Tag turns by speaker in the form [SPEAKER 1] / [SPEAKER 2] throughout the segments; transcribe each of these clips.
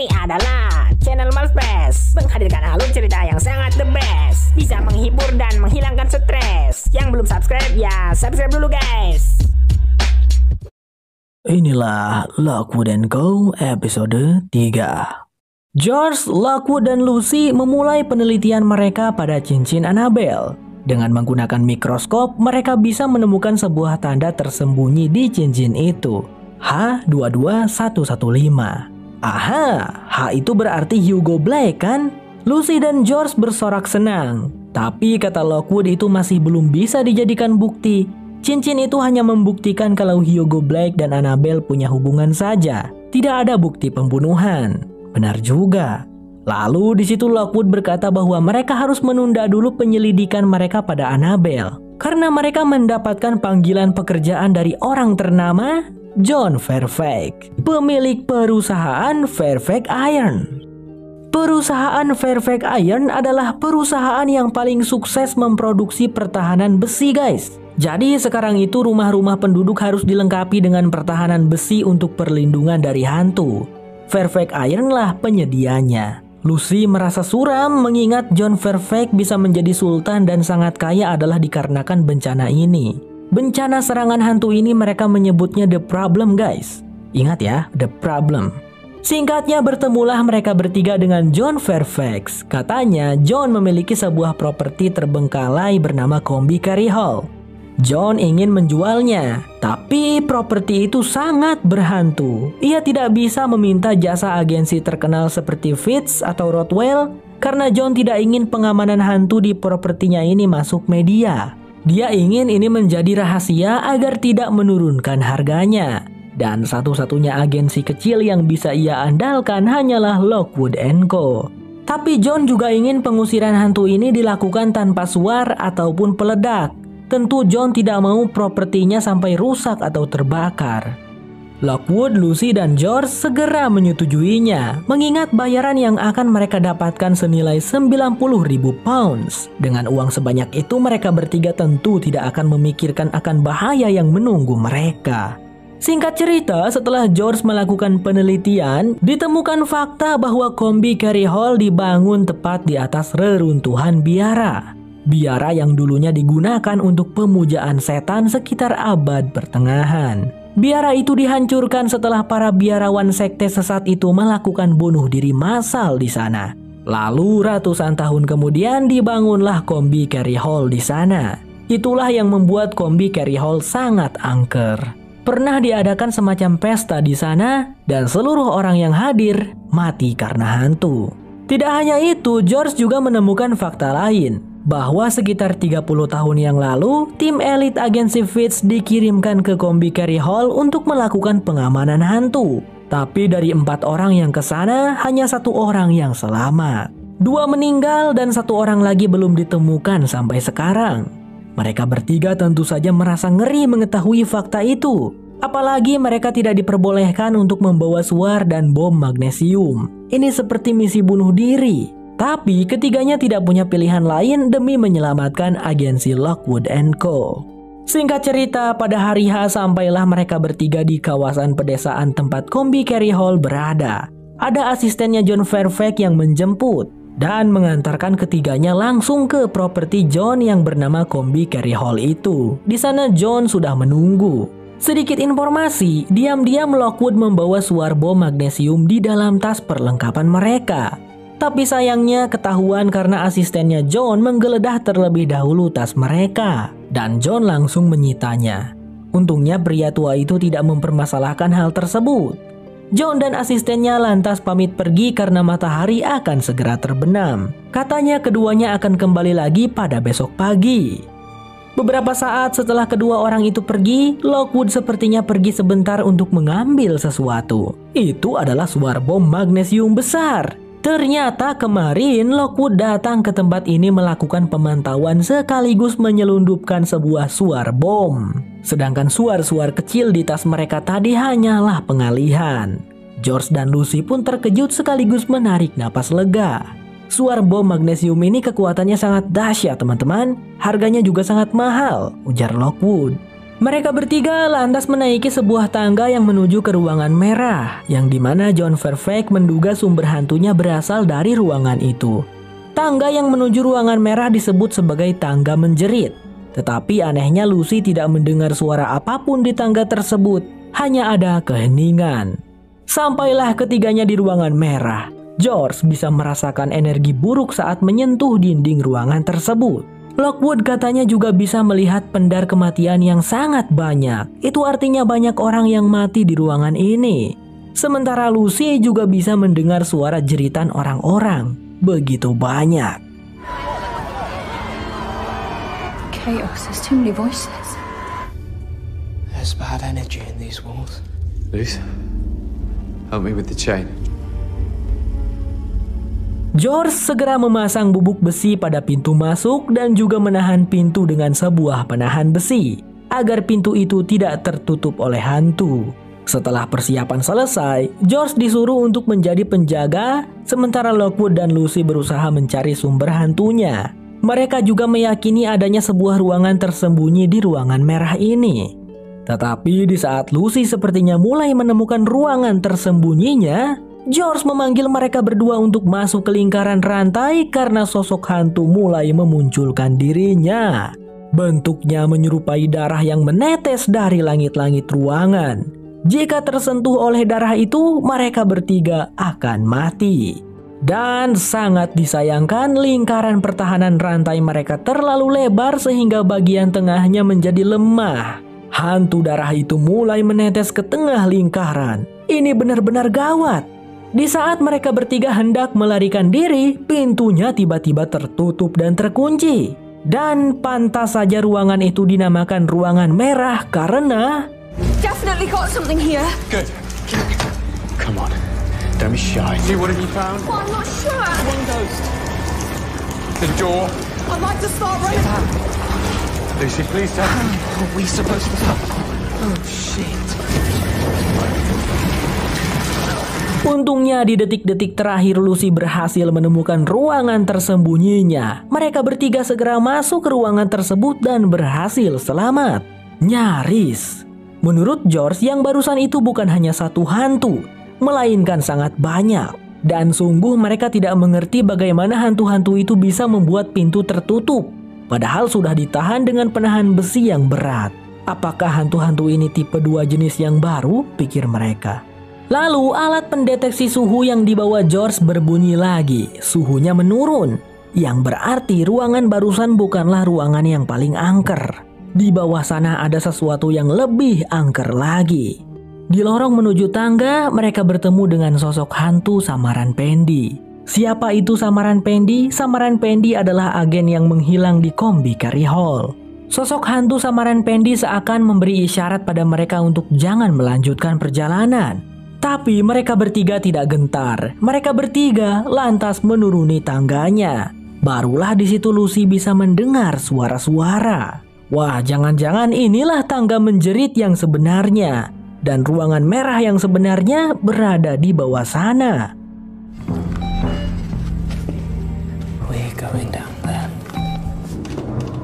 [SPEAKER 1] Ini adalah channel Malfresh, menghadirkan alur cerita yang sangat the best, bisa menghibur dan menghilangkan stres. Yang belum subscribe ya subscribe dulu guys.
[SPEAKER 2] Inilah Lockwood & Co episode 3. George, Lockwood, dan Lucy memulai penelitian mereka pada cincin Annabelle. Dengan menggunakan mikroskop, mereka bisa menemukan sebuah tanda tersembunyi di cincin itu. H22115. Aha, H itu berarti Hugo Black kan? Lucy dan George bersorak senang. Tapi kata Lockwood itu masih belum bisa dijadikan bukti. Cincin itu hanya membuktikan kalau Hugo Black dan Annabelle punya hubungan saja. Tidak ada bukti pembunuhan. Benar juga. Lalu di situ Lockwood berkata bahwa mereka harus menunda dulu penyelidikan mereka pada Annabelle. Karena mereka mendapatkan panggilan pekerjaan dari orang ternama John Fairfax, pemilik perusahaan Fairfax Iron. Perusahaan Fairfax Iron adalah perusahaan yang paling sukses memproduksi pertahanan besi guys. Jadi sekarang itu rumah-rumah penduduk harus dilengkapi dengan pertahanan besi untuk perlindungan dari hantu. Fairfax Iron lah penyedianya. Lucy merasa suram mengingat John Fairfax bisa menjadi sultan dan sangat kaya adalah dikarenakan bencana ini. Bencana serangan hantu ini mereka menyebutnya The Problem guys. Ingat ya, The Problem. Singkatnya bertemulah mereka bertiga dengan John Fairfax. Katanya John memiliki sebuah properti terbengkalai bernama Combi Cary Hall. John ingin menjualnya, tapi properti itu sangat berhantu. Ia tidak bisa meminta jasa agensi terkenal seperti Fitz atau Rothwell karena John tidak ingin pengamanan hantu di propertinya ini masuk media. Dia ingin ini menjadi rahasia agar tidak menurunkan harganya. Dan satu-satunya agensi kecil yang bisa ia andalkan hanyalah Lockwood & Co. Tapi John juga ingin pengusiran hantu ini dilakukan tanpa suar ataupun peledak. Tentu John tidak mau propertinya sampai rusak atau terbakar. Lockwood, Lucy, dan George segera menyetujuinya, mengingat bayaran yang akan mereka dapatkan senilai 90.000 pounds. Dengan uang sebanyak itu mereka bertiga tentu tidak akan memikirkan akan bahaya yang menunggu mereka. Singkat cerita, setelah George melakukan penelitian, ditemukan fakta bahwa Combi Cary Hall dibangun tepat di atas reruntuhan biara. Biara yang dulunya digunakan untuk pemujaan setan sekitar abad pertengahan. Biara itu dihancurkan setelah para biarawan sekte sesat itu melakukan bunuh diri massal di sana. Lalu ratusan tahun kemudian dibangunlah Combi Cary Hall di sana. Itulah yang membuat Combi Cary Hall sangat angker. Pernah diadakan semacam pesta di sana dan seluruh orang yang hadir mati karena hantu. Tidak hanya itu, George juga menemukan fakta lain. Bahwa sekitar 30 tahun yang lalu, tim elit agensi Fitz dikirimkan ke Combi Cary Hall untuk melakukan pengamanan hantu. Tapi dari 4 orang yang ke sana, hanya 1 orang yang selamat. 2 meninggal dan 1 orang lagi belum ditemukan sampai sekarang. Mereka bertiga tentu saja merasa ngeri mengetahui fakta itu. Apalagi mereka tidak diperbolehkan untuk membawa suar dan bom magnesium. Ini seperti misi bunuh diri. Tapi ketiganya tidak punya pilihan lain demi menyelamatkan agensi Lockwood & Co. Singkat cerita, pada hari H sampailah mereka bertiga di kawasan pedesaan tempat Combi Cary Hall berada. Ada asistennya John Fairfax yang menjemput dan mengantarkan ketiganya langsung ke properti John yang bernama Combi Cary Hall itu. Di sana John sudah menunggu. Sedikit informasi, diam-diam Lockwood membawa suar bom magnesium di dalam tas perlengkapan mereka. Tapi sayangnya ketahuan karena asistennya John menggeledah terlebih dahulu tas mereka. Dan John langsung menyitanya. Untungnya pria tua itu tidak mempermasalahkan hal tersebut. John dan asistennya lantas pamit pergi karena matahari akan segera terbenam. Katanya keduanya akan kembali lagi pada besok pagi. Beberapa saat setelah kedua orang itu pergi, Lockwood sepertinya pergi sebentar untuk mengambil sesuatu. Itu adalah suar bom magnesium besar. Ternyata kemarin Lockwood datang ke tempat ini melakukan pemantauan sekaligus menyelundupkan sebuah suar bom. Sedangkan suar-suar kecil di tas mereka tadi hanyalah pengalihan. George dan Lucy pun terkejut sekaligus menarik napas lega. Suar bom magnesium ini kekuatannya sangat dahsyat teman-teman. Harganya juga sangat mahal, ujar Lockwood. Mereka bertiga lantas menaiki sebuah tangga yang menuju ke ruangan merah, yang dimana John Verveek menduga sumber hantunya berasal dari ruangan itu. Tangga yang menuju ruangan merah disebut sebagai tangga menjerit. Tetapi anehnya Lucy tidak mendengar suara apapun di tangga tersebut, hanya ada keheningan. Sampailah ketiganya di ruangan merah. George bisa merasakan energi buruk saat menyentuh dinding ruangan tersebut. Lockwood katanya juga bisa melihat pendar kematian yang sangat banyak. Itu artinya banyak orang yang mati di ruangan ini. Sementara Lucy juga bisa mendengar suara jeritan orang-orang. Begitu banyak.
[SPEAKER 3] Chaos, there's too many voices.
[SPEAKER 4] There's bad energy in these walls. Luce, help me with the chain.
[SPEAKER 2] George segera memasang bubuk besi pada pintu masuk dan juga menahan pintu dengan sebuah penahan besi agar pintu itu tidak tertutup oleh hantu. Setelah persiapan selesai, George disuruh untuk menjadi penjaga sementara Lockwood dan Lucy berusaha mencari sumber hantunya. Mereka juga meyakini adanya sebuah ruangan tersembunyi di ruangan merah ini. Tetapi di saat Lucy sepertinya mulai menemukan ruangan tersembunyinya, George memanggil mereka berdua untuk masuk ke lingkaran rantai karena sosok hantu mulai memunculkan dirinya. Bentuknya menyerupai darah yang menetes dari langit-langit ruangan. Jika tersentuh oleh darah itu, mereka bertiga akan mati. Dan sangat disayangkan, lingkaran pertahanan rantai mereka terlalu lebar sehingga bagian tengahnya menjadi lemah. Hantu darah itu mulai menetes ke tengah lingkaran. Ini benar-benar gawat. Di saat mereka bertiga hendak melarikan diri, pintunya tiba-tiba tertutup dan terkunci. Dan pantas saja ruangan itu dinamakan ruangan merah karena...
[SPEAKER 3] Definitely got something here.
[SPEAKER 4] Good. Come on. Don't be shy. See what have you found?
[SPEAKER 3] Well, I'm not sure.
[SPEAKER 4] One ghost. The door.
[SPEAKER 3] I'd like to start running.
[SPEAKER 4] Lucy, please tell me.
[SPEAKER 3] Are we supposed to... Oh, shit.
[SPEAKER 2] Untungnya di detik-detik terakhir Lucy berhasil menemukan ruangan tersembunyinya. Mereka bertiga segera masuk ke ruangan tersebut dan berhasil selamat. Nyaris. Menurut George, yang barusan itu bukan hanya satu hantu, melainkan sangat banyak. Dan sungguh mereka tidak mengerti bagaimana hantu-hantu itu bisa membuat pintu tertutup. Padahal sudah ditahan dengan penahan besi yang berat. Apakah hantu-hantu ini tipe 2 jenis yang baru? Pikir mereka. Lalu alat pendeteksi suhu yang dibawa George berbunyi lagi. Suhunya menurun, yang berarti ruangan barusan bukanlah ruangan yang paling angker. Di bawah sana ada sesuatu yang lebih angker lagi. Di lorong menuju tangga, mereka bertemu dengan sosok hantu samaran Pendy. Siapa itu samaran Pendy? Samaran Pendy adalah agen yang menghilang di Combi Cary Hall. Sosok hantu samaran Pendy seakan memberi isyarat pada mereka untuk jangan melanjutkan perjalanan. Tapi mereka bertiga tidak gentar. Mereka bertiga lantas menuruni tangganya. Barulah di situ Lucy bisa mendengar suara-suara. Wah, jangan-jangan inilah tangga menjerit yang sebenarnya. Dan ruangan merah yang sebenarnya berada di bawah sana.
[SPEAKER 4] We're going down there.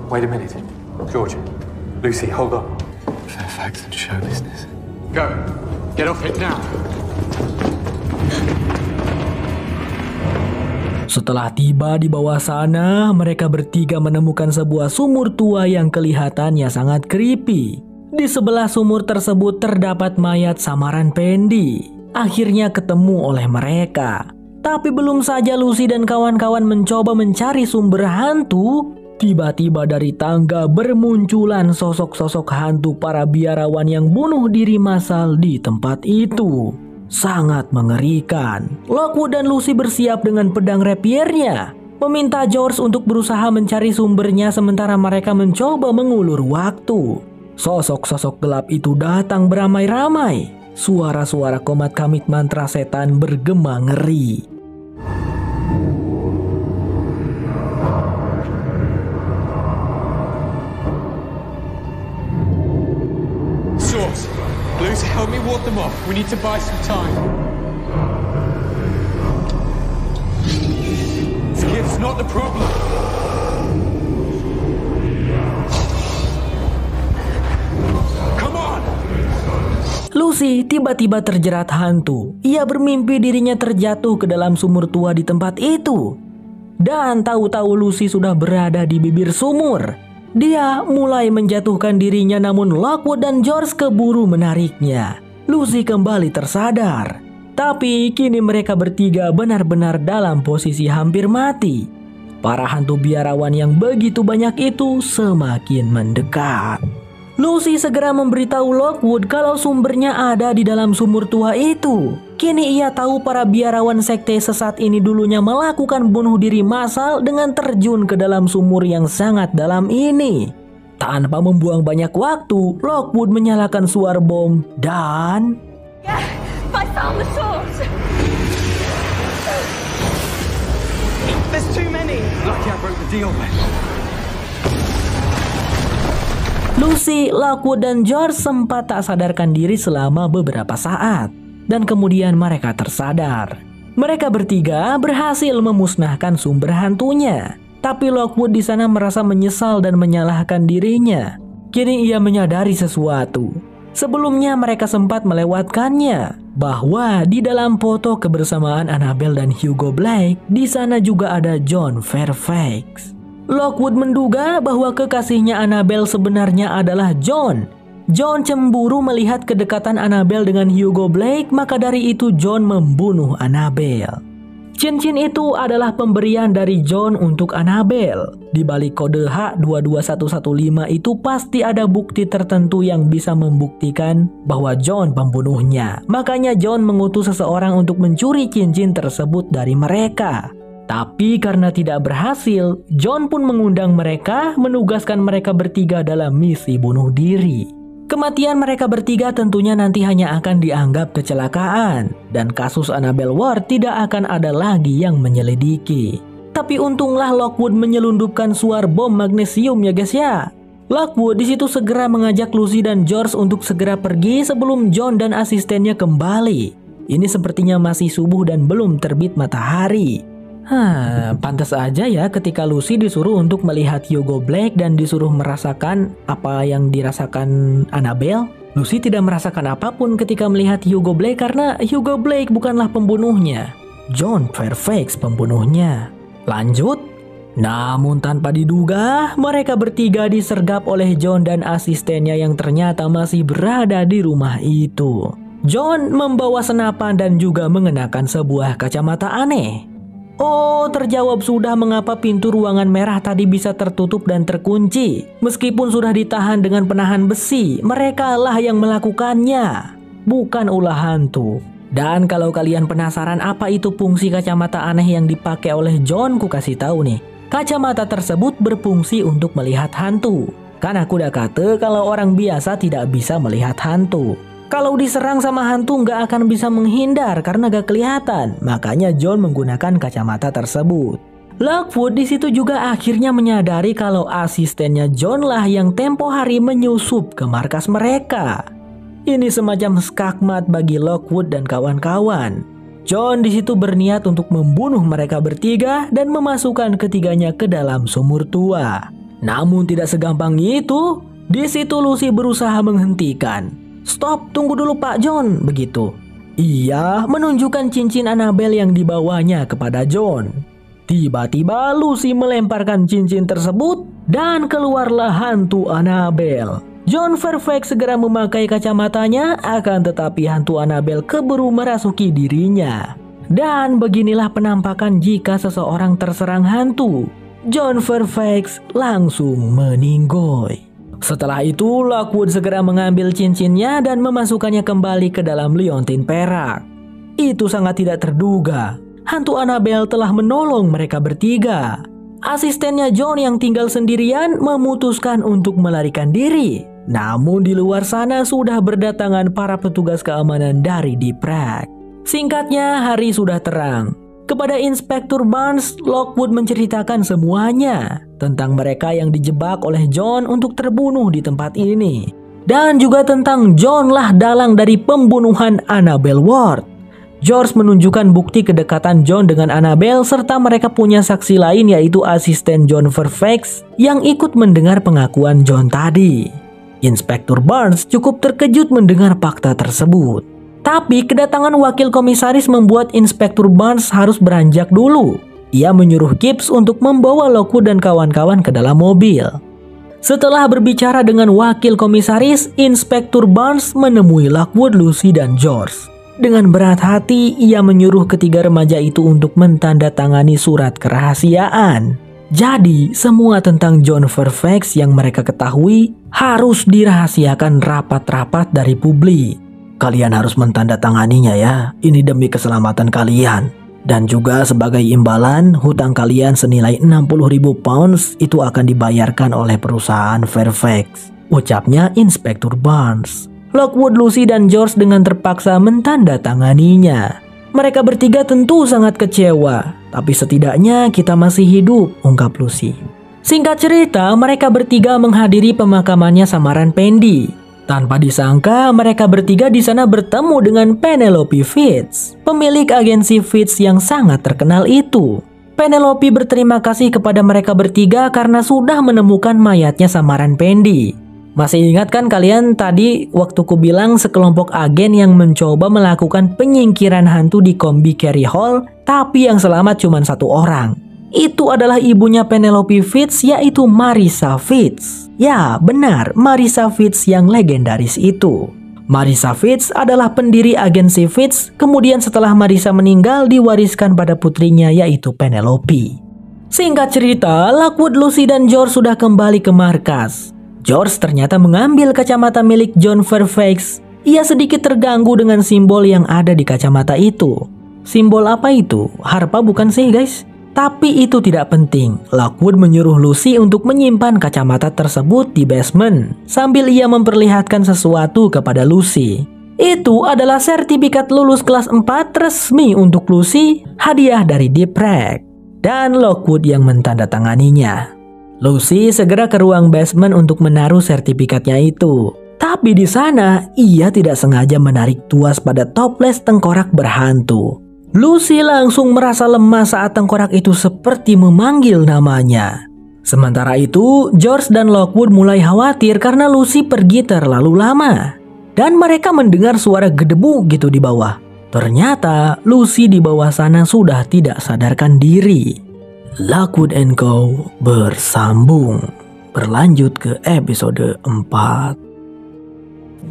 [SPEAKER 4] Wait a minute. George. Lucy, hold on. Fairfax and show business. Go. Get off it now.
[SPEAKER 2] Setelah tiba di bawah sana, mereka bertiga menemukan sebuah sumur tua yang kelihatannya sangat creepy. Di sebelah sumur tersebut terdapat mayat samaran Pendy. Akhirnya ketemu oleh mereka. Tapi belum saja Lucy dan kawan-kawan mencoba mencari sumber hantu, tiba-tiba dari tangga bermunculan sosok-sosok hantu para biarawan yang bunuh diri massal di tempat itu. Sangat mengerikan. Lockwood dan Lucy bersiap dengan pedang rapiernya, meminta George untuk berusaha mencari sumbernya sementara mereka mencoba mengulur waktu. Sosok-sosok gelap itu datang beramai-ramai. Suara-suara komat kamit mantra setan bergema ngeri.
[SPEAKER 4] Source. Lucy, help me ward them off. We need to buy some time. Skip's not the problem.
[SPEAKER 2] Lucy tiba-tiba terjerat hantu. Ia bermimpi dirinya terjatuh ke dalam sumur tua di tempat itu. Dan tahu-tahu Lucy sudah berada di bibir sumur. Dia mulai menjatuhkan dirinya, namun Lockwood dan George keburu menariknya. Lucy kembali tersadar. Tapi kini mereka bertiga benar-benar dalam posisi hampir mati. Para hantu biarawan yang begitu banyak itu semakin mendekat. Lucy segera memberitahu Lockwood kalau sumbernya ada di dalam sumur tua itu. Kini ia tahu para biarawan sekte sesat ini dulunya melakukan bunuh diri massal dengan terjun ke dalam sumur yang sangat dalam ini. Tanpa membuang banyak waktu, Lockwood menyalakan suar bom dan...
[SPEAKER 3] Yeah, I found the source.
[SPEAKER 4] There's too many. Lucky I broke the deal then.
[SPEAKER 2] Lucy, Lockwood, dan George sempat tak sadarkan diri selama beberapa saat. Dan kemudian mereka tersadar. Mereka bertiga berhasil memusnahkan sumber hantunya. Tapi Lockwood di sana merasa menyesal dan menyalahkan dirinya. Kini ia menyadari sesuatu. Sebelumnya mereka sempat melewatkannya. Bahwa di dalam foto kebersamaan Annabelle dan Hugo Blake, di sana juga ada John Fairfax. Lockwood menduga bahwa kekasihnya Annabelle sebenarnya adalah John. John cemburu melihat kedekatan Annabelle dengan Hugo Blake, maka dari itu John membunuh Annabelle. Cincin itu adalah pemberian dari John untuk Annabelle. Di balik kode H22115 itu pasti ada bukti tertentu yang bisa membuktikan bahwa John pembunuhnya. Makanya John mengutus seseorang untuk mencuri cincin tersebut dari mereka. Tapi karena tidak berhasil, John pun mengundang mereka, menugaskan mereka bertiga dalam misi bunuh diri. Kematian mereka bertiga tentunya nanti hanya akan dianggap kecelakaan, dan kasus Annabelle Ward tidak akan ada lagi yang menyelidiki. Tapi untunglah Lockwood menyelundupkan suar bom magnesium ya guys ya. Lockwood di situ segera mengajak Lucy dan George untuk segera pergi sebelum John dan asistennya kembali. Ini sepertinya masih subuh dan belum terbit matahari. Pantas aja ya ketika Lucy disuruh untuk melihat Hugo Blake dan disuruh merasakan apa yang dirasakan Annabelle. Lucy tidak merasakan apapun ketika melihat Hugo Blake karena Hugo Blake bukanlah pembunuhnya. John Fairfax pembunuhnya. Lanjut. Namun tanpa diduga, mereka bertiga disergap oleh John dan asistennya yang ternyata masih berada di rumah itu. John membawa senapan dan juga mengenakan sebuah kacamata aneh. Oh, terjawab sudah mengapa pintu ruangan merah tadi bisa tertutup dan terkunci. Meskipun sudah ditahan dengan penahan besi, mereka lah yang melakukannya, bukan ulah hantu. Dan kalau kalian penasaran apa itu fungsi kacamata aneh yang dipakai oleh John, ku kasih tahu nih. Kacamata tersebut berfungsi untuk melihat hantu. Kan aku udah kata kalau orang biasa tidak bisa melihat hantu. Kalau diserang sama hantu nggak akan bisa menghindar karena gak kelihatan. Makanya John menggunakan kacamata tersebut. Lockwood di situ juga akhirnya menyadari kalau asistennya John lah yang tempo hari menyusup ke markas mereka. Ini semacam skakmat bagi Lockwood dan kawan-kawan. John di situ berniat untuk membunuh mereka bertiga dan memasukkan ketiganya ke dalam sumur tua. Namun tidak segampang itu. Di situ Lucy berusaha menghentikan. Stop, tunggu dulu Pak John, begitu. Ia menunjukkan cincin Annabelle yang dibawanya kepada John. Tiba-tiba Lucy melemparkan cincin tersebut dan keluarlah hantu Annabelle. John Fairfax segera memakai kacamatanya, akan tetapi hantu Annabelle keburu merasuki dirinya. Dan beginilah penampakan jika seseorang terserang hantu. John Fairfax langsung meninggoy. Setelah itu, Lockwood segera mengambil cincinnya dan memasukkannya kembali ke dalam liontin perak. Itu sangat tidak terduga. Hantu Annabelle telah menolong mereka bertiga. Asistennya John yang tinggal sendirian memutuskan untuk melarikan diri. Namun di luar sana sudah berdatangan para petugas keamanan dari Deep Prague. Singkatnya, hari sudah terang. Kepada Inspektur Barnes, Lockwood menceritakan semuanya tentang mereka yang dijebak oleh John untuk terbunuh di tempat ini. Dan juga tentang John lah dalang dari pembunuhan Annabelle Ward. George menunjukkan bukti kedekatan John dengan Annabelle serta mereka punya saksi lain yaitu asisten John Fairfax yang ikut mendengar pengakuan John tadi. Inspektur Barnes cukup terkejut mendengar fakta tersebut. Tapi kedatangan wakil komisaris membuat Inspektur Barnes harus beranjak dulu. Ia menyuruh Gibbs untuk membawa Lockwood dan kawan-kawan ke dalam mobil. Setelah berbicara dengan wakil komisaris, Inspektur Barnes menemui Lockwood, Lucy, dan George. Dengan berat hati, ia menyuruh ketiga remaja itu untuk mentandatangani surat kerahasiaan. Jadi, semua tentang John Fairfax yang mereka ketahui harus dirahasiakan rapat-rapat dari publik. Kalian harus mentandatanganinya ya, ini demi keselamatan kalian. Dan juga sebagai imbalan, hutang kalian senilai 60.000 pounds itu akan dibayarkan oleh perusahaan Fairfax, ucapnya Inspektur Barnes. Lockwood, Lucy, dan George dengan terpaksa mentandatanganinya. Mereka bertiga tentu sangat kecewa, tapi setidaknya kita masih hidup, ungkap Lucy. Singkat cerita, mereka bertiga menghadiri pemakamannya samaran Pendy. Tanpa disangka, mereka bertiga di sana bertemu dengan Penelope Fitz, pemilik agensi Fitz yang sangat terkenal itu. Penelope berterima kasih kepada mereka bertiga karena sudah menemukan mayatnya samaran Pendy. Masih ingat kan kalian tadi waktu ku bilang sekelompok agen yang mencoba melakukan penyingkiran hantu di Combe Carey Hall, tapi yang selamat cuma satu orang. Itu adalah ibunya Penelope Fitz, yaitu Marissa Fitz. Ya, benar, Marissa Fitz yang legendaris itu. Marissa Fitz adalah pendiri agensi Fitz, kemudian setelah Marissa meninggal diwariskan pada putrinya yaitu Penelope. Singkat cerita, Lockwood, Lucy, dan George sudah kembali ke markas. George ternyata mengambil kacamata milik John Fairfax. Ia sedikit terganggu dengan simbol yang ada di kacamata itu. Simbol apa itu? Harpa bukan sih guys? Tapi itu tidak penting. Lockwood menyuruh Lucy untuk menyimpan kacamata tersebut di basement sambil ia memperlihatkan sesuatu kepada Lucy. Itu adalah sertifikat lulus kelas 4 resmi untuk Lucy, hadiah dari Deep Rag. Dan Lockwood yang mentandatanganinya. Lucy segera ke ruang basement untuk menaruh sertifikatnya itu. Tapi di sana, ia tidak sengaja menarik tuas pada toples tengkorak berhantu. Lucy langsung merasa lemah saat tengkorak itu seperti memanggil namanya. Sementara itu, George dan Lockwood mulai khawatir karena Lucy pergi terlalu lama. Dan mereka mendengar suara gedebu gitu di bawah. Ternyata, Lucy di bawah sana sudah tidak sadarkan diri. Lockwood & Co. bersambung, berlanjut ke episode 4.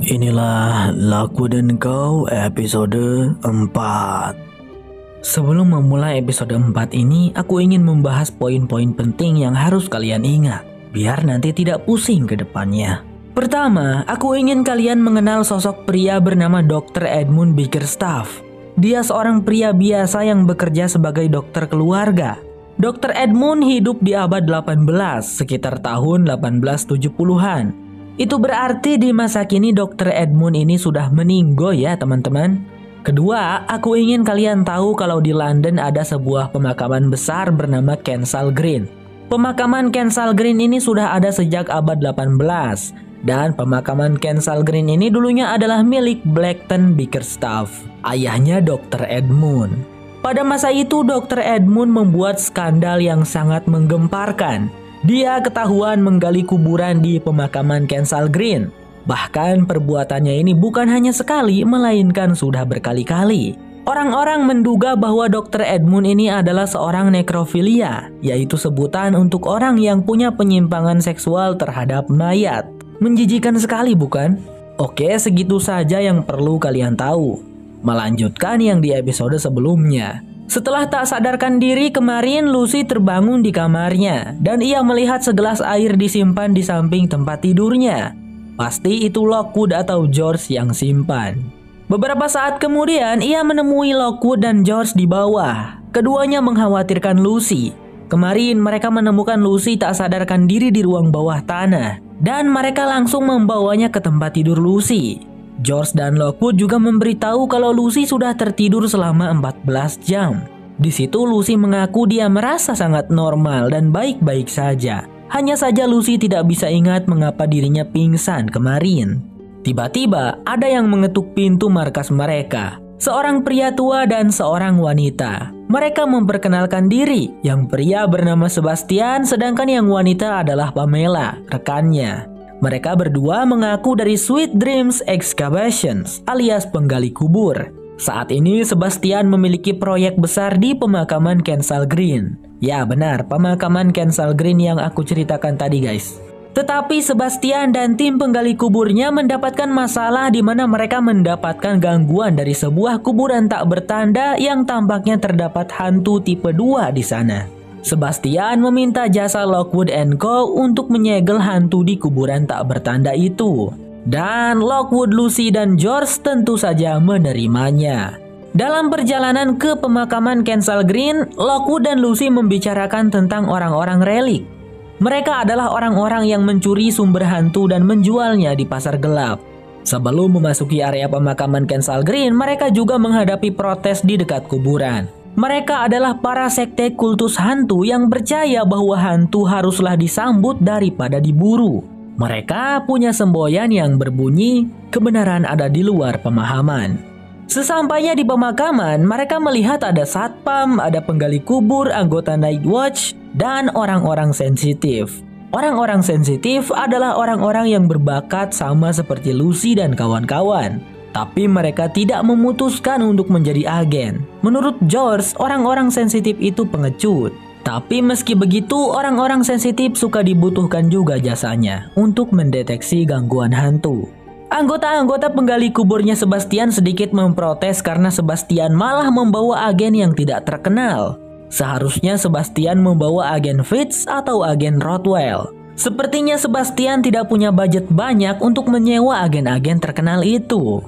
[SPEAKER 2] Inilah Lockwood & Co. episode 4. Sebelum memulai episode 4 ini, aku ingin membahas poin-poin penting yang harus kalian ingat, biar nanti tidak pusing ke depannya. Pertama, aku ingin kalian mengenal sosok pria bernama Dr. Edmund Bickerstaff. Dia seorang pria biasa yang bekerja sebagai dokter keluarga. Dr. Edmund hidup di abad 18, sekitar tahun 1870-an. Itu berarti di masa kini Dr. Edmund ini sudah meninggal ya teman-teman. Kedua, aku ingin kalian tahu kalau di London ada sebuah pemakaman besar bernama Kensal Green. Pemakaman Kensal Green ini sudah ada sejak abad 18. Dan pemakaman Kensal Green ini dulunya adalah milik Blackton Bickerstaff, ayahnya Dr. Edmund. Pada masa itu Dr. Edmund membuat skandal yang sangat menggemparkan. Dia ketahuan menggali kuburan di pemakaman Kensal Green. Bahkan perbuatannya ini bukan hanya sekali, melainkan sudah berkali-kali. Orang-orang menduga bahwa Dr. Edmund ini adalah seorang nekrofilia, yaitu sebutan untuk orang yang punya penyimpangan seksual terhadap mayat. Menjijikan sekali bukan? Oke, segitu saja yang perlu kalian tahu. Melanjutkan yang di episode sebelumnya. Setelah tak sadarkan diri kemarin, Lucy terbangun di kamarnya dan ia melihat segelas air disimpan di samping tempat tidurnya. Pasti itu Lockwood atau George yang simpan. Beberapa saat kemudian ia menemui Lockwood dan George di bawah. Keduanya mengkhawatirkan Lucy. Kemarin mereka menemukan Lucy tak sadarkan diri di ruang bawah tanah dan mereka langsung membawanya ke tempat tidur Lucy. George dan Lockwood juga memberitahu kalau Lucy sudah tertidur selama 14 jam. Di situ Lucy mengaku dia merasa sangat normal dan baik-baik saja. Hanya saja Lucy tidak bisa ingat mengapa dirinya pingsan kemarin. Tiba-tiba ada yang mengetuk pintu markas mereka. Seorang pria tua dan seorang wanita. Mereka memperkenalkan diri. Yang pria bernama Sebastian sedangkan yang wanita adalah Pamela, rekannya. Mereka berdua mengaku dari Sweet Dreams Excavations alias penggali kubur. Saat ini Sebastian memiliki proyek besar di pemakaman Kensal Green. Ya benar, pemakaman Kensal Green yang aku ceritakan tadi guys. Tetapi Sebastian dan tim penggali kuburnya mendapatkan masalah di mana mereka mendapatkan gangguan dari sebuah kuburan tak bertanda yang tampaknya terdapat hantu tipe 2 di sana. Sebastian meminta jasa Lockwood & Co untuk menyegel hantu di kuburan tak bertanda itu. Dan Lockwood, Lucy, dan George tentu saja menerimanya. Dalam perjalanan ke pemakaman Kensal Green, Lockwood dan Lucy membicarakan tentang orang-orang relik. Mereka adalah orang-orang yang mencuri sumber hantu dan menjualnya di pasar gelap. Sebelum memasuki area pemakaman Kensal Green, mereka juga menghadapi protes di dekat kuburan. Mereka adalah para sekte kultus hantu yang percaya bahwa hantu haruslah disambut daripada diburu. Mereka punya semboyan yang berbunyi, kebenaran ada di luar pemahaman. Sesampainya di pemakaman, mereka melihat ada satpam, ada penggali kubur, anggota Night Watch, dan orang-orang sensitif. Orang-orang sensitif adalah orang-orang yang berbakat sama seperti Lucy dan kawan-kawan. Tapi mereka tidak memutuskan untuk menjadi agen. Menurut George, orang-orang sensitif itu pengecut. Tapi meski begitu, orang-orang sensitif suka dibutuhkan juga jasanya untuk mendeteksi gangguan hantu. Anggota-anggota penggali kuburnya Sebastian sedikit memprotes karena Sebastian malah membawa agen yang tidak terkenal. Seharusnya Sebastian membawa agen Fitz atau agen Rothwell. Sepertinya Sebastian tidak punya budget banyak untuk menyewa agen-agen terkenal itu.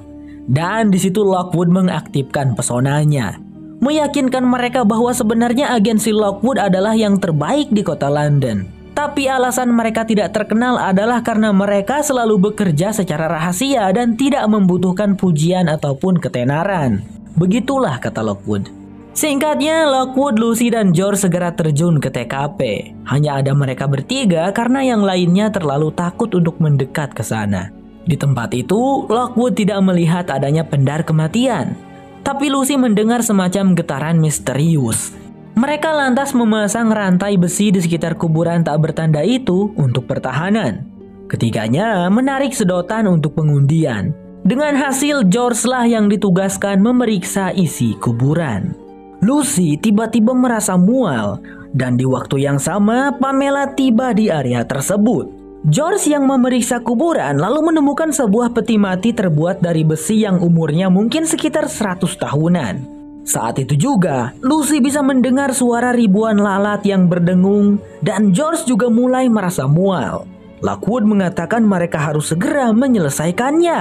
[SPEAKER 2] Dan di situ Lockwood mengaktifkan pesonanya, meyakinkan mereka bahwa sebenarnya agensi Lockwood adalah yang terbaik di kota London. Tapi alasan mereka tidak terkenal adalah karena mereka selalu bekerja secara rahasia dan tidak membutuhkan pujian ataupun ketenaran. Begitulah kata Lockwood. Singkatnya, Lockwood, Lucy, dan George segera terjun ke TKP. Hanya ada mereka bertiga karena yang lainnya terlalu takut untuk mendekat ke sana. Di tempat itu, Lockwood tidak melihat adanya pendar kematian. Tapi Lucy mendengar semacam getaran misterius. Mereka lantas memasang rantai besi di sekitar kuburan tak bertanda itu untuk pertahanan. Ketiganya menarik sedotan untuk pengundian. Dengan hasil, George lah yang ditugaskan memeriksa isi kuburan. Lucy tiba-tiba merasa mual, dan di waktu yang sama Pamela tiba di area tersebut. George yang memeriksa kuburan lalu menemukan sebuah peti mati terbuat dari besi yang umurnya mungkin sekitar 100 tahunan. Saat itu juga, Lucy bisa mendengar suara ribuan lalat yang berdengung dan George juga mulai merasa mual. Lockwood mengatakan mereka harus segera menyelesaikannya.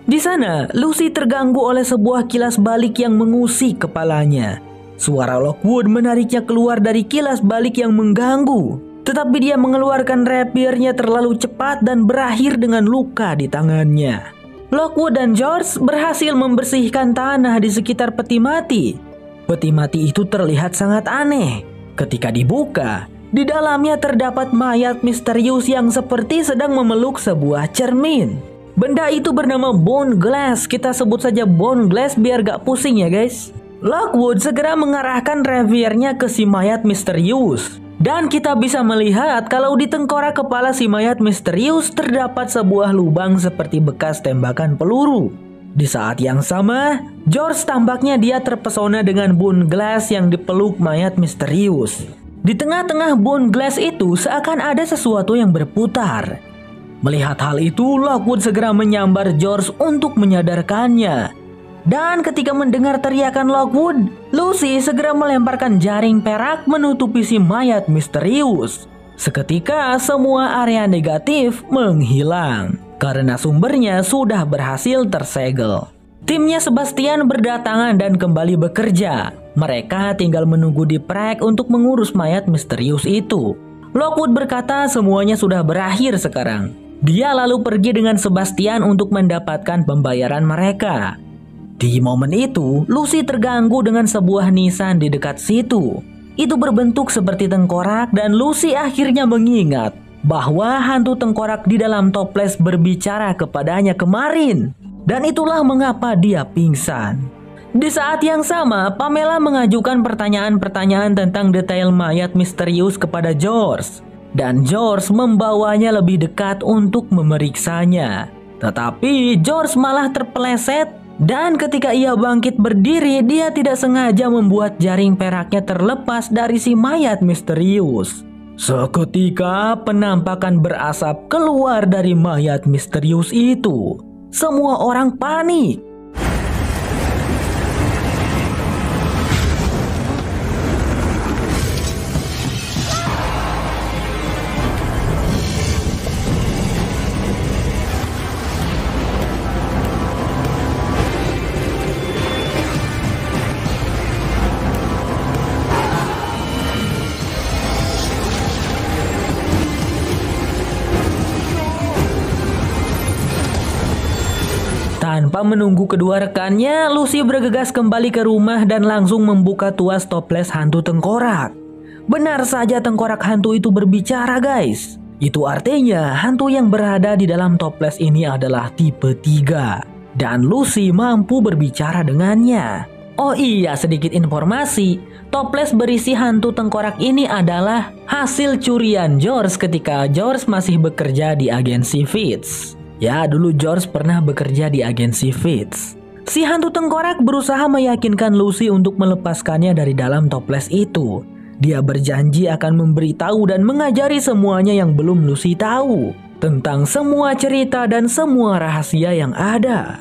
[SPEAKER 2] Di sana, Lucy terganggu oleh sebuah kilas balik yang mengusik kepalanya. Suara Lockwood menariknya keluar dari kilas balik yang mengganggu. Tetapi dia mengeluarkan rapiernya terlalu cepat dan berakhir dengan luka di tangannya. Lockwood dan George berhasil membersihkan tanah di sekitar peti mati. Peti mati itu terlihat sangat aneh. Ketika dibuka, di dalamnya terdapat mayat misterius yang seperti sedang memeluk sebuah cermin. Benda itu bernama Bone Glass. Kita sebut saja Bone Glass biar gak pusing ya guys. Lockwood segera mengarahkan rapiernya ke si mayat misterius. Dan kita bisa melihat kalau di tengkorak kepala si mayat misterius terdapat sebuah lubang seperti bekas tembakan peluru. Di saat yang sama, George tampaknya dia terpesona dengan Bone Glass yang dipeluk mayat misterius. Di tengah-tengah Bone Glass itu seakan ada sesuatu yang berputar. Melihat hal itu, Lockwood segera menyambar George untuk menyadarkannya. Dan ketika mendengar teriakan Lockwood, Lucy segera melemparkan jaring perak menutupi si mayat misterius. Seketika semua area negatif menghilang karena sumbernya sudah berhasil tersegel. Timnya Sebastian berdatangan dan kembali bekerja. Mereka tinggal menunggu di prek untuk mengurus mayat misterius itu. Lockwood berkata semuanya sudah berakhir sekarang. Dia lalu pergi dengan Sebastian untuk mendapatkan pembayaran mereka. Di momen itu, Lucy terganggu dengan sebuah nisan di dekat situ. Itu berbentuk seperti tengkorak dan Lucy akhirnya mengingat bahwa hantu tengkorak di dalam toples berbicara kepadanya kemarin. Dan itulah mengapa dia pingsan. Di saat yang sama, Pamela mengajukan pertanyaan-pertanyaan tentang detail mayat misterius kepada George. dan George membawanya lebih dekat untuk memeriksanya. Tetapi George malah terpeleset, dan ketika ia bangkit berdiri, dia tidak sengaja membuat jaring peraknya terlepas dari si mayat misterius. Seketika penampakan berasap keluar dari mayat misterius itu. Semua orang panik. Tanpa menunggu kedua rekannya, Lucy bergegas kembali ke rumah dan langsung membuka tuas toples hantu tengkorak. Benar saja tengkorak hantu itu berbicara, guys. Itu artinya hantu yang berada di dalam toples ini adalah tipe 3. Dan Lucy mampu berbicara dengannya. Oh iya, sedikit informasi. Toples berisi hantu tengkorak ini adalah hasil curian George ketika George masih bekerja di agensi Fitz. Ya, dulu George pernah bekerja di agensi Fitz. Si hantu tengkorak berusaha meyakinkan Lucy untuk melepaskannya dari dalam toples itu. Dia berjanji akan memberitahu dan mengajari semuanya yang belum Lucy tahu, tentang semua cerita dan semua rahasia yang ada.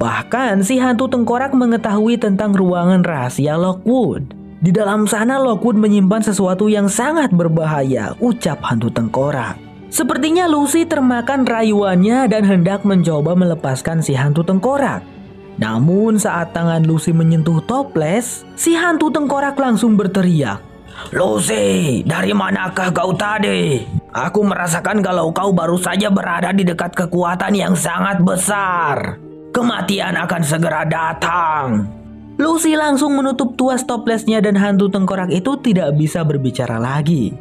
[SPEAKER 2] Bahkan si hantu tengkorak mengetahui tentang ruangan rahasia Lockwood. Di dalam sana Lockwood menyimpan sesuatu yang sangat berbahaya, ucap hantu tengkorak. Sepertinya Lucy termakan rayuannya dan hendak mencoba melepaskan si hantu tengkorak. Namun saat tangan Lucy menyentuh toples, si hantu tengkorak langsung berteriak, "Lucy, dari manakah kau tadi? Aku merasakan kalau kau baru saja berada di dekat kekuatan yang sangat besar. Kematian akan segera datang." Lucy langsung menutup tuas toplesnya dan hantu tengkorak itu tidak bisa berbicara lagi.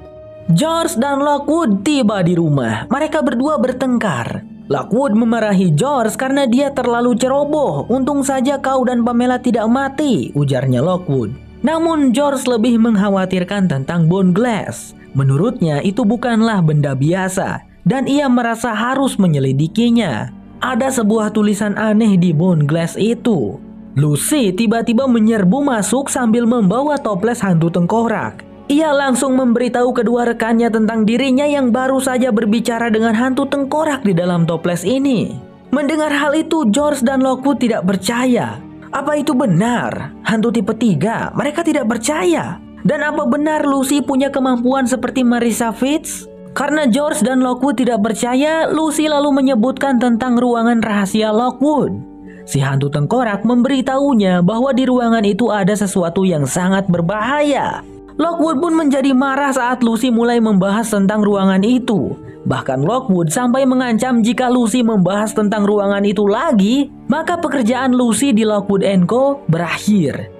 [SPEAKER 2] George dan Lockwood tiba di rumah. Mereka berdua bertengkar. Lockwood memarahi George karena dia terlalu ceroboh. "Untung saja kau dan Pamela tidak mati," ujarnya Lockwood. Namun George lebih mengkhawatirkan tentang bone glass. Menurutnya itu bukanlah benda biasa dan ia merasa harus menyelidikinya. Ada sebuah tulisan aneh di bone glass itu. Lucy tiba-tiba menyerbu masuk sambil membawa toples hantu tengkorak. Ia langsung memberitahu kedua rekannya tentang dirinya yang baru saja berbicara dengan hantu tengkorak di dalam toples ini. Mendengar hal itu, George dan Lockwood tidak percaya. Apa itu benar? Hantu tipe 3? Mereka tidak percaya. Dan apa benar Lucy punya kemampuan seperti Marissa Fitz? Karena George dan Lockwood tidak percaya, Lucy lalu menyebutkan tentang ruangan rahasia Lockwood. Si hantu tengkorak memberitahunya bahwa di ruangan itu ada sesuatu yang sangat berbahaya. Lockwood pun menjadi marah saat Lucy mulai membahas tentang ruangan itu. Bahkan Lockwood sampai mengancam jika Lucy membahas tentang ruangan itu lagi, maka pekerjaan Lucy di Lockwood & Co. berakhir.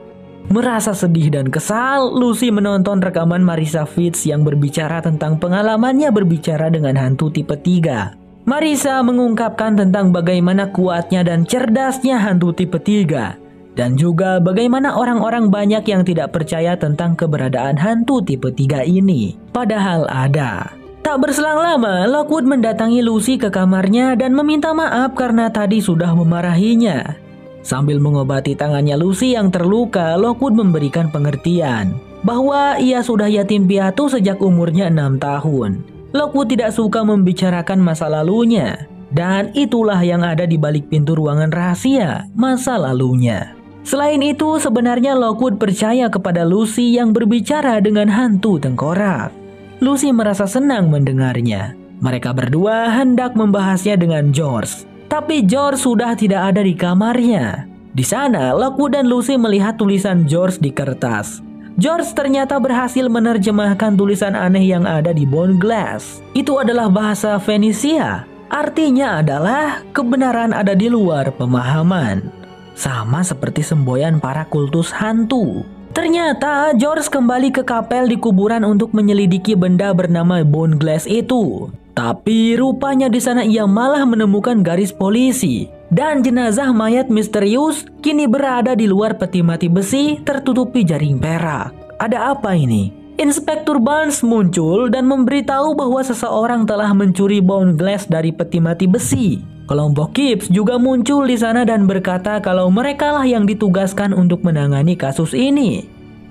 [SPEAKER 2] Merasa sedih dan kesal, Lucy menonton rekaman Marissa Fitz yang berbicara tentang pengalamannya berbicara dengan hantu tipe 3. Marissa mengungkapkan tentang bagaimana kuatnya dan cerdasnya hantu tipe 3. Dan juga bagaimana orang-orang banyak yang tidak percaya tentang keberadaan hantu tipe 3 ini. Padahal ada. Tak berselang lama, Lockwood mendatangi Lucy ke kamarnya dan meminta maaf karena tadi sudah memarahinya. Sambil mengobati tangannya Lucy yang terluka, Lockwood memberikan pengertian bahwa ia sudah yatim piatu sejak umurnya 6 tahun. Lockwood tidak suka membicarakan masa lalunya. Dan itulah yang ada di balik pintu ruangan rahasia, masa lalunya. Selain itu, sebenarnya Lockwood percaya kepada Lucy yang berbicara dengan hantu tengkorak. Lucy merasa senang mendengarnya. Mereka berdua hendak membahasnya dengan George. Tapi George sudah tidak ada di kamarnya. Di sana, Lockwood dan Lucy melihat tulisan George di kertas. George ternyata berhasil menerjemahkan tulisan aneh yang ada di bone glass. Itu adalah bahasa Fenisia. Artinya adalah kebenaran ada di luar pemahaman. Sama seperti semboyan para kultus hantu. Ternyata George kembali ke kapel di kuburan untuk menyelidiki benda bernama bone glass itu. Tapi rupanya di sana ia malah menemukan garis polisi. Dan jenazah mayat misterius kini berada di luar peti mati besi tertutupi jaring perak. Ada apa ini? Inspektur Barnes muncul dan memberitahu bahwa seseorang telah mencuri bone glass dari peti mati besi. Kelompok Gibbs juga muncul di sana dan berkata kalau merekalah yang ditugaskan untuk menangani kasus ini.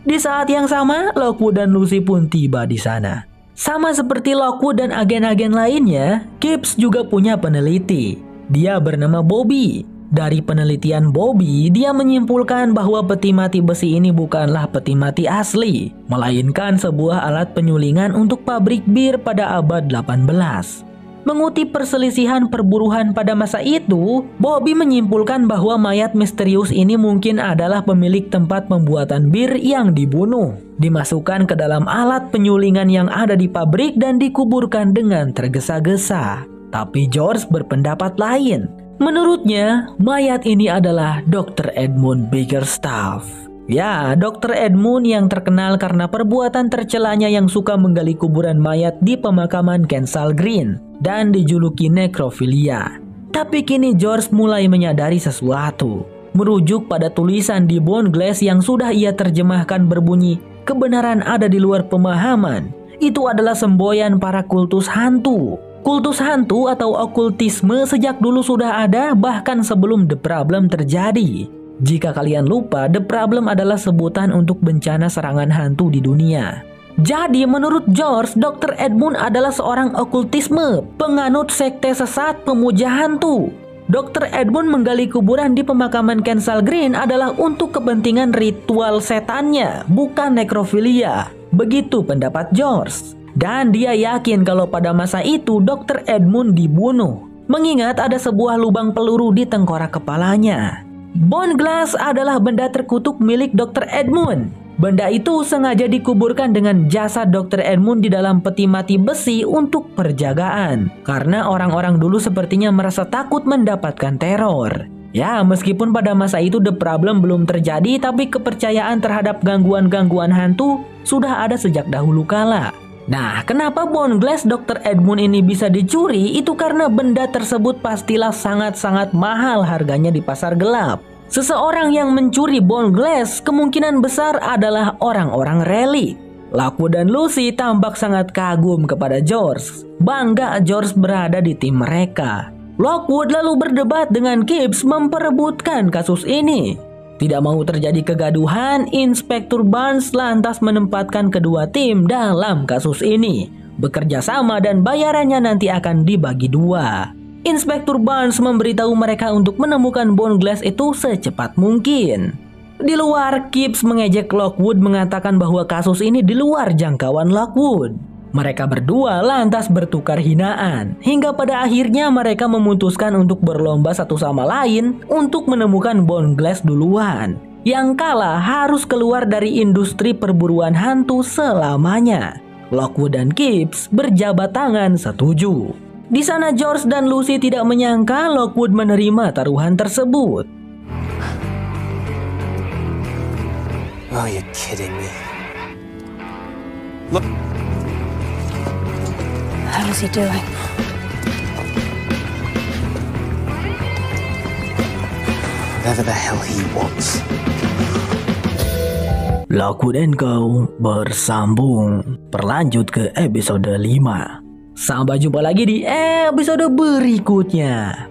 [SPEAKER 2] Di saat yang sama, Lockwood dan Lucy pun tiba di sana. Sama seperti Lockwood dan agen-agen lainnya, Gibbs juga punya peneliti. Dia bernama Bobby. Dari penelitian Bobby, dia menyimpulkan bahwa peti mati besi ini bukanlah peti mati asli, melainkan sebuah alat penyulingan untuk pabrik bir pada abad 18. Mengutip perselisihan perburuhan pada masa itu, Bobby menyimpulkan bahwa mayat misterius ini mungkin adalah pemilik tempat pembuatan bir yang dibunuh, dimasukkan ke dalam alat penyulingan yang ada di pabrik dan dikuburkan dengan tergesa-gesa. Tapi George berpendapat lain. Menurutnya, mayat ini adalah Dr. Edmund Bickerstaff. Ya, Dr. Edmund yang terkenal karena perbuatan tercelanya yang suka menggali kuburan mayat di pemakaman Kensal Green dan dijuluki nekrofilia. Tapi kini George mulai menyadari sesuatu. Merujuk pada tulisan di bone glass yang sudah ia terjemahkan berbunyi, kebenaran ada di luar pemahaman. Itu adalah semboyan para kultus hantu. Kultus hantu atau okultisme sejak dulu sudah ada bahkan sebelum The Problem terjadi. Jika kalian lupa, The Problem adalah sebutan untuk bencana serangan hantu di dunia. Jadi menurut George, Dr. Edmund adalah seorang okultisme, penganut sekte sesat pemuja hantu. Dr. Edmund menggali kuburan di pemakaman Kensal Green adalah untuk kepentingan ritual setannya, bukan nekrofilia. Begitu pendapat George. Dan dia yakin kalau pada masa itu Dr. Edmund dibunuh, mengingat ada sebuah lubang peluru di tengkorak kepalanya. Bone glass adalah benda terkutuk milik Dr. Edmund. Benda itu sengaja dikuburkan dengan jasad Dr. Edmund di dalam peti mati besi untuk perjagaan, karena orang-orang dulu sepertinya merasa takut mendapatkan teror. Ya, meskipun pada masa itu The Problem belum terjadi, tapi kepercayaan terhadap gangguan-gangguan hantu sudah ada sejak dahulu kala. Nah, kenapa bone glass Dr. Edmund ini bisa dicuri? Itu karena benda tersebut pastilah sangat-sangat mahal harganya di pasar gelap. Seseorang yang mencuri bone glass kemungkinan besar adalah orang-orang relik. Lockwood dan Lucy tampak sangat kagum kepada George. Bangga George berada di tim mereka. Lockwood lalu berdebat dengan Gibbs memperebutkan kasus ini. Tidak mau terjadi kegaduhan, Inspektur Barnes lantas menempatkan kedua tim dalam kasus ini. Bekerja sama dan bayarannya nanti akan dibagi dua. Inspektur Barnes memberitahu mereka untuk menemukan bone glass itu secepat mungkin. Di luar, Gibbs mengejek Lockwood mengatakan bahwa kasus ini di luar jangkauan Lockwood. Mereka berdua lantas bertukar hinaan, hingga pada akhirnya mereka memutuskan untuk berlomba satu sama lain untuk menemukan bone glass duluan. Yang kalah harus keluar dari industri perburuan hantu selamanya. Lockwood dan Gibbs berjabat tangan setuju. Di sana George dan Lucy tidak menyangka Lockwood menerima taruhan tersebut.
[SPEAKER 5] Oh, you're kidding me.
[SPEAKER 3] How is he doing?
[SPEAKER 5] Whatever the hell he wants.
[SPEAKER 2] Lockwood & Co. bersambung. Berlanjut ke episode 5. Sampai jumpa lagi di episode berikutnya.